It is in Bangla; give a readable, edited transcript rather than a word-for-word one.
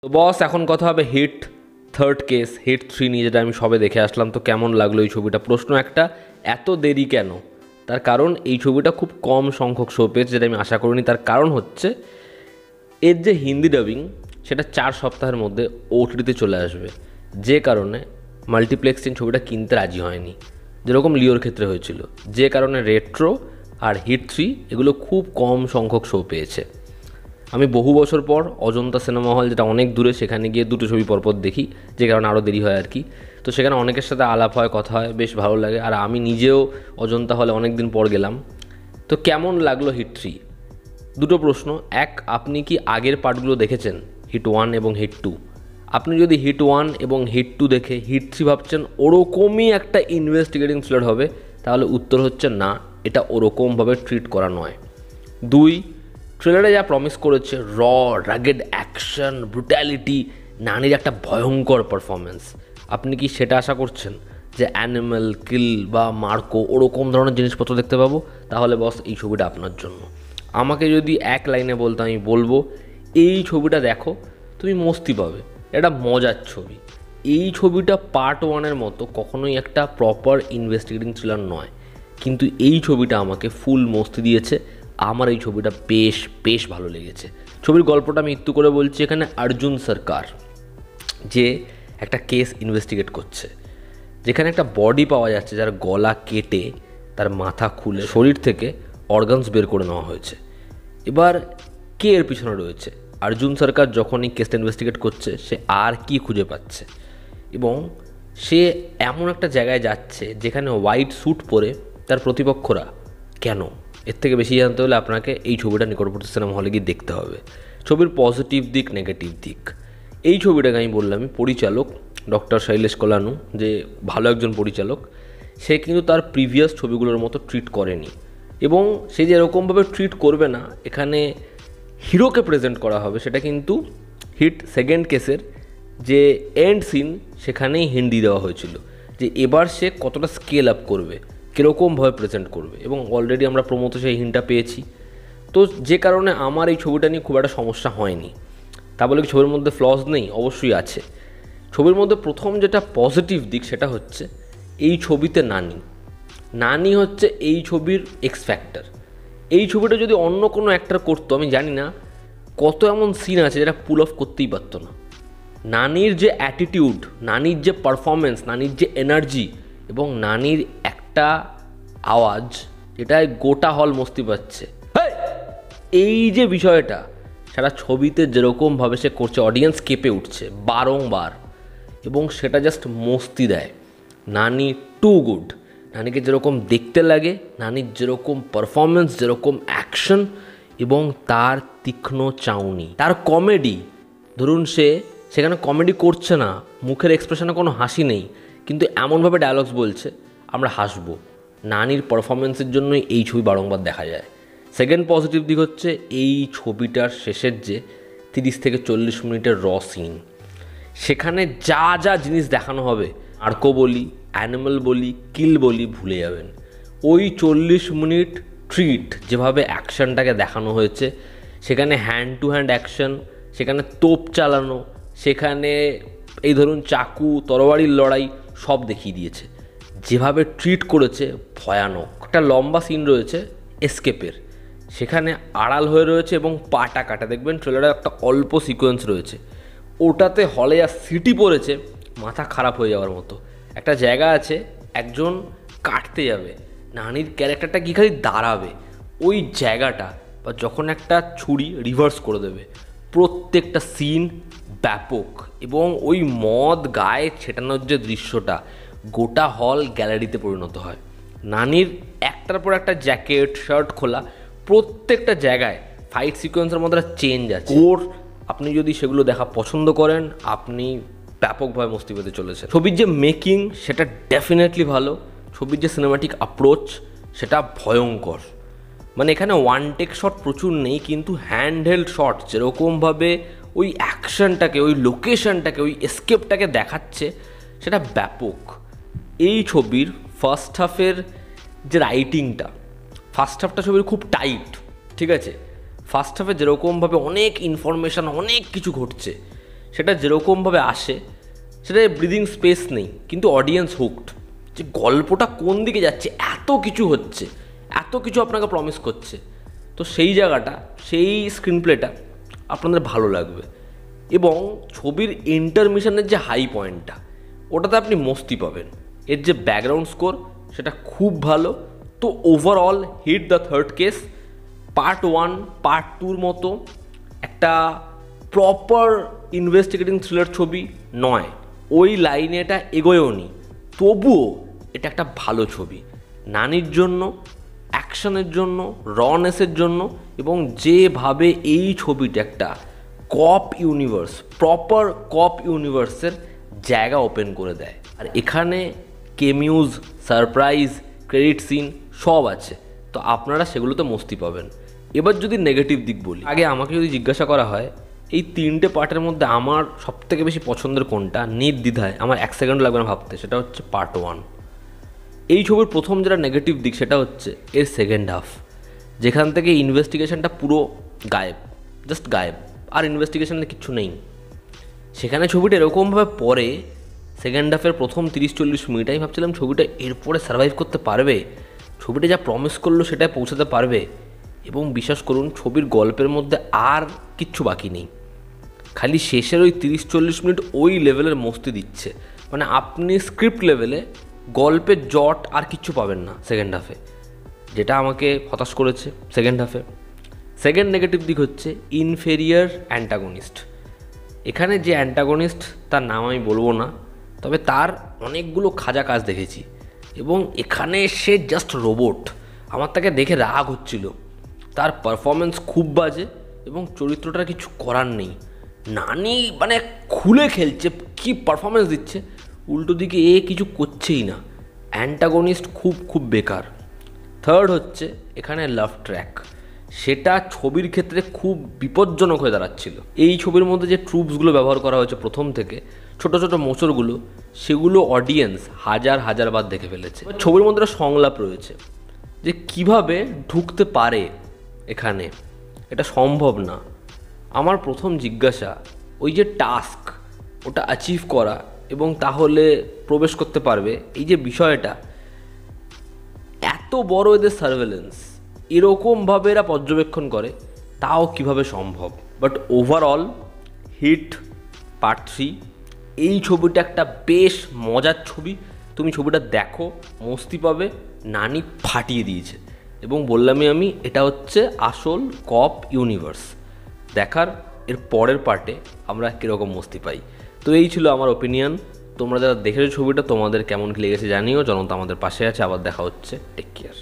তো বস, এখন কথা হবে হিট থার্ড কেস, হিট 3 নিয়ে, যেটা আমি সবে দেখে আসলাম। তো কেমন লাগলো এই ছবিটা? প্রশ্ন একটা, এত দেরি কেন? তার কারণ এই ছবিটা খুব কম সংখ্যক শো পেয়েছে, যেটা আমি আশা করিনি। তার কারণ হচ্ছে এর যে হিন্দি ডাবিং, সেটা 4 সপ্তাহের মধ্যে ওটিটিতে চলে আসবে, যে কারণে মাল্টিপ্লেক্সিং ছবিটা কিনতে রাজি হয়নি, যেরকম লিওর ক্ষেত্রে হয়েছিল। যে কারণে রেট্রো আর হিট 3 এগুলো খুব কম সংখ্যক শো পেয়েছে। আমি বহু বছর পর অজন্তা সিনেমা হল, যেটা অনেক দূরে, সেখানে গিয়ে দুটো ছবি পরপর দেখি, যে কারণে আরও দেরি হয় আর কি। তো সেখানে অনেকের সাথে আলাপ হয়, কথা হয়, বেশ ভালো লাগে। আর আমি নিজেও অজন্তা হলে অনেক দিন পর গেলাম। তো কেমন লাগলো হিট 3? দুটো প্রশ্ন। এক, আপনি কি আগের পার্টগুলো দেখেছেন, হিট 1 এবং হিট 2? আপনি যদি হিট 1 এবং হিট 2 দেখে হিট 3 ভাবছেন ওরকমই একটা ইনভেস্টিগেটিং থ্রিলার হবে, তাহলে উত্তর হচ্ছে না, এটা ওরকমভাবে ট্রিট করা নয়। দুই, ট্রেলারে যা প্রমিস করেছে, রাগেড অ্যাকশন, ব্রুটালিটি, নানির একটা ভয়ঙ্কর পারফরমেন্স, আপনি কি সেটা আশা করছেন যে অ্যানিম্যাল কিল বা মার্কো ওরকম ধরনের জিনিসপত্র দেখতে পাবো? তাহলে বস, এই ছবিটা আপনার জন্য। আমাকে যদি এক লাইনে বলতে, আমি বলবো এই ছবিটা দেখো, তুমি মস্তি পাবে। এটা মজার ছবি। এই ছবিটা পার্ট 1-এর মতো কখনোই একটা প্রপার ইনভেস্টিগেটিং থ্রিলার নয়, কিন্তু এই ছবিটা আমাকে ফুল মস্তি দিয়েছে। আমার এই ছবিটা বেশ বেশ ভালো লেগেছে। ছবির গল্পটা আমি একটু করে বলছি। এখানে অর্জুন সরকার, যে একটা কেস ইনভেস্টিগেট করছে, যেখানে একটা বডি পাওয়া যাচ্ছে যার গলা কেটে তার মাথা খুলে শরীর থেকে অর্গানস বের করে নেওয়া হয়েছে। এবার কে এর পিছনে রয়েছে? অর্জুন সরকার যখন এই কেসটা ইনভেস্টিগেট করছে, সে আর কি খুঁজে পাচ্ছে, এবং সে এমন একটা জায়গায় যাচ্ছে যেখানে হোয়াইট স্যুট পরে তার প্রতিপক্ষরা কেন? এর থেকে বেশি জানতে হলে আপনাকে এই ছবিটা নিকটবর্তী সিনেমা হলে গিয়ে দেখতে হবে। ছবির পজিটিভ দিক, নেগেটিভ দিক। এই ছবিটাকে আমি বললাম, পরিচালক ডক্টর শৈলেশ কলানু, যে ভালো একজন পরিচালক, সে কিন্তু তার প্রিভিয়াস ছবিগুলোর মতো ট্রিট করেনি, এবং সে যেরকমভাবে ট্রিট করবে না, এখানে হিরোকে প্রেজেন্ট করা হবে, সেটা কিন্তু হিট সেকেন্ড কেসের যে এন্ড সিন, সেখানেই হিন্ট দিয়ে দেওয়া হয়েছিল যে এবার সে কতটা স্কেল আপ করবে, কীরকমভাবে প্রেজেন্ট করবে, এবং অলরেডি আমরা প্রমোতে সেই হিন্টটা পেয়েছি। তো যে কারণে আমার এই ছবিটা নিয়ে খুব একটা সমস্যা হয়নি। তা বলে কি ছবির মধ্যে ফ্লস নেই? অবশ্যই আছে। ছবির মধ্যে প্রথম যেটা পজিটিভ দিক, সেটা হচ্ছে এই ছবিতে নানি হচ্ছে এই ছবির এক্স ফ্যাক্টর। এই ছবিটা যদি অন্য কোনো অ্যাক্টর করতো, আমি জানি না কত এমন সিন আছে যেটা পুল অফ করতেই পারতো না। নানির যে অ্যাটিটিউড, নানির যে পারফরমেন্স, নানির যে এনার্জি, এবং নানির একটা আওয়াজ, যেটায় গোটা হল মস্তি পাচ্ছে, এই যে বিষয়টা সারা ছবিতে যেরকমভাবে সে করছে, অডিয়েন্স কেঁপে উঠছে বারংবার, এবং সেটা জাস্ট মস্তি দেয়। নানি টু গুড। নানিকে যেরকম দেখতে লাগে, নানির যেরকম পারফরমেন্স, যেরকম অ্যাকশন, এবং তার তীক্ষ্ণ চাউনি, তার কমেডি। ধরুন সেখানে কমেডি করছে না, মুখের এক্সপ্রেশনে কোনো হাসি নেই, কিন্তু এমনভাবে ডায়লগস বলছে আমরা হাসবো। নানির পারফরমেন্সের জন্যই এই ছবি বারংবার দেখা যায়। সেকেন্ড পজিটিভ দিক হচ্ছে এই ছবিটার শেষের যে 30 থেকে 40 মিনিটের র সিন, সেখানে যা যা জিনিস দেখানো হবে, আর্কো বলি, অ্যানিমাল বলি, কিল বলি, ভুলে যাবেন। ওই 40 মিনিট ট্রিট, যেভাবে অ্যাকশনটাকে দেখানো হয়েছে, সেখানে হ্যান্ড টু হ্যান্ড অ্যাকশন, সেখানে তোপ চালানো, সেখানে এই ধরুন চাকু তরবারির লড়াই, সব দেখিয়ে দিয়েছে। যেভাবে ট্রিট করেছে ভয়ানক। একটা লম্বা সিন রয়েছে এসকেপের, সেখানে আড়াল হয়ে রয়েছে এবং পাটা কাটা, দেখবেন ট্রেলারে একটা অল্প সিকোয়েন্স রয়েছে, ওটাতে হলে যা সিটি পড়েছে, মাথা খারাপ হয়ে যাওয়ার মতো। একটা জায়গা আছে, একজন কাটতে যাবে, নানির ক্যারেক্টারটা কি খালি দাঁড়াবে, ওই জায়গাটা, বা যখন একটা ছুরি রিভার্স করে দেবে, প্রত্যেকটা সিন ব্যাপক। এবং ওই মদ গায়ে ছেটানোর যে দৃশ্যটা, গোটা হল গ্যালারিতে পরিণত হয়। নানির একটার পর একটা জ্যাকেট, শার্ট খোলা, প্রত্যেকটা জায়গায় ফাইট সিকোয়েন্সের মধ্যে চেঞ্জ আছে। আপনি যদি সেগুলো দেখা পছন্দ করেন, আপনি ব্যাপকভাবে মস্তি পেতে চলেছেন। ছবির যে মেকিং, সেটা ডেফিনেটলি ভালো। ছবির যে সিনেমাটিক অ্যাপ্রোচ, সেটা ভয়ঙ্কর। মানে এখানে ওয়ান টেক শট প্রচুর নেই, কিন্তু হ্যান্ডহেল্ড শট যেরকমভাবে ওই অ্যাকশনটাকে, ওই লোকেশনটাকে, ওই এসকেপটাকে দেখাচ্ছে, সেটা ব্যাপক। এই ছবির ফার্স্ট হাফের যে রাইটিংটা, ফার্স্ট হাফটা ছবির খুব টাইট, ঠিক আছে। ফার্স্ট হাফে যেরকমভাবে অনেক ইনফরমেশান, অনেক কিছু ঘটছে, সেটা যেরকমভাবে আসে সেটা ব্রিদিং স্পেস নেই, কিন্তু অডিয়েন্স হুকড, যে গল্পটা কোন দিকে যাচ্ছে, এত কিছু হচ্ছে, এত কিছু আপনাকে প্রমিস করছে। তো সেই জায়গাটা, সেই স্ক্রিন প্লেটা আপনাদের ভালো লাগবে। এবং ছবির ইন্টারমিশনের যে হাই পয়েন্টটা, ওটাতে আপনি মস্তি পাবেন। এর যে ব্যাকগ্রাউন্ড স্কোর সেটা খুব ভালো। তো overall hit the third case part 1 part 2-র মতো একটা প্রপার ইনভেস্টিগেটিং থ্রিলার ছবি নয়, ওই লাইনে এটা এগোয়ও নি, তবুও এটা একটা ভালো ছবি। নানির জন্য, অ্যাকশনের জন্য, রনেসের জন্য, এবং যেভাবে এই ছবিটা একটা কপ ইউনিভার্স, প্রপার কপ ইউনিভার্সের জায়গা ওপেন করে দেয়। আর এখানে কেমিউজ, সারপ্রাইজ, ক্রেডিট সিন সব আছে, তো আপনারা সেগুলোতে মস্তি পাবেন। এবার যদি নেগেটিভ দিক বলি, আগে আমাকে যদি জিজ্ঞাসা করা হয় এই 3টে পার্টের মধ্যে আমার সবথেকে বেশি পছন্দের কোনটা, নির্দ্বিধায় আমার 1 সেকেন্ড লাগবে না ভাবতে, সেটা হচ্ছে পার্ট 1। এই ছবির প্রথম যেটা নেগেটিভ দিক সেটা হচ্ছে এর সেকেন্ড হাফ, যেখান থেকে ইনভেস্টিগেশনটা পুরো গায়েব, জাস্ট গায়েব, আর ইনভেস্টিগেশনে কিচ্ছু নেই। সেখানে ছবিটা এরকমভাবে পরে সেকেন্ড হাফের প্রথম 30-40 মিনিট আমি ভাবছিলাম ছবিটা এরপরে সার্ভাইভ করতে পারবে, ছবিটা যা প্রমিস করলো সেটাই পৌঁছাতে পারবে। এবং বিশ্বাস করুন ছবির গল্পের মধ্যে আর কিচ্ছু বাকি নেই, খালি শেষের ওই 30-40 মিনিট ওই লেভেলের মস্তি দিচ্ছে। মানে আপনি স্ক্রিপ্ট লেভেলে গল্পের জট আর কিচ্ছু পাবেন না সেকেন্ড হাফে, যেটা আমাকে হতাশ করেছে সেকেন্ড হাফে। সেকেন্ড নেগেটিভ দিক হচ্ছে ইনফেরিয়ার অ্যান্টাগনিস্ট। এখানে যে অ্যান্টাগনিস্ট তার নাম আমি বলবো না, তবে তার অনেকগুলো খাজা কাজ দেখেছি, এবং এখানে সে জাস্ট রোবট। আমার তাকে দেখে রাগ হচ্ছিল, তার পারফরমেন্স খুব বাজে এবং চরিত্রটার কিছু করার নেই। নানি মানে খুলে খেলছে, কি পারফরমেন্স দিচ্ছে, উল্টো দিকে এ কিছু করছেই না। অ্যান্টাগনিস্ট খুব খুব বেকার। থার্ড হচ্ছে এখানে লাভ ট্র্যাক, সেটা ছবির ক্ষেত্রে খুব বিপজ্জনক হয়ে দাঁড়াচ্ছিল। এই ছবির মধ্যে যে ট্রুপসগুলো ব্যবহার করা হয়েছে প্রথম থেকে, ছোট ছোট মোচড়গুলো, সেগুলো অডিয়েন্স হাজার হাজার বার দেখে ফেলেছে। ছবির মধ্যে একটা সংলাপ রয়েছে যে কিভাবে ঢুকতে পারে এখানে, এটা সম্ভব না। আমার প্রথম জিজ্ঞাসা ওই যে টাস্ক, ওটা অ্যাচিভ করা এবং তাহলে প্রবেশ করতে পারবে, এই যে বিষয়টা, এত বড় এদের সার্ভেলেন্স, এরকমভাবে এরা পর্যবেক্ষণ করে, তাও কিভাবে সম্ভব। বাট ওভারঅল হিট পার্ট 3, এই ছবিটা একটা বেশ মজার ছবি। তুমি ছবিটা দেখো, মস্তি পাবে। নানি ফাটিয়ে দিয়েছে, এবং বললামই আমি, এটা হচ্ছে আসল কপ ইউনিভার্স। দেখার এর পরের পার্টে আমরা কীরকম মস্তি পাই। তো এই ছিল আমার ওপিনিয়ন। তোমরা যারা দেখেছো ছবিটা, তোমাদের কেমন কি লেগেছে জানিও। জনতা আমাদের পাশে আছে। আবার দেখা হচ্ছে। Take care.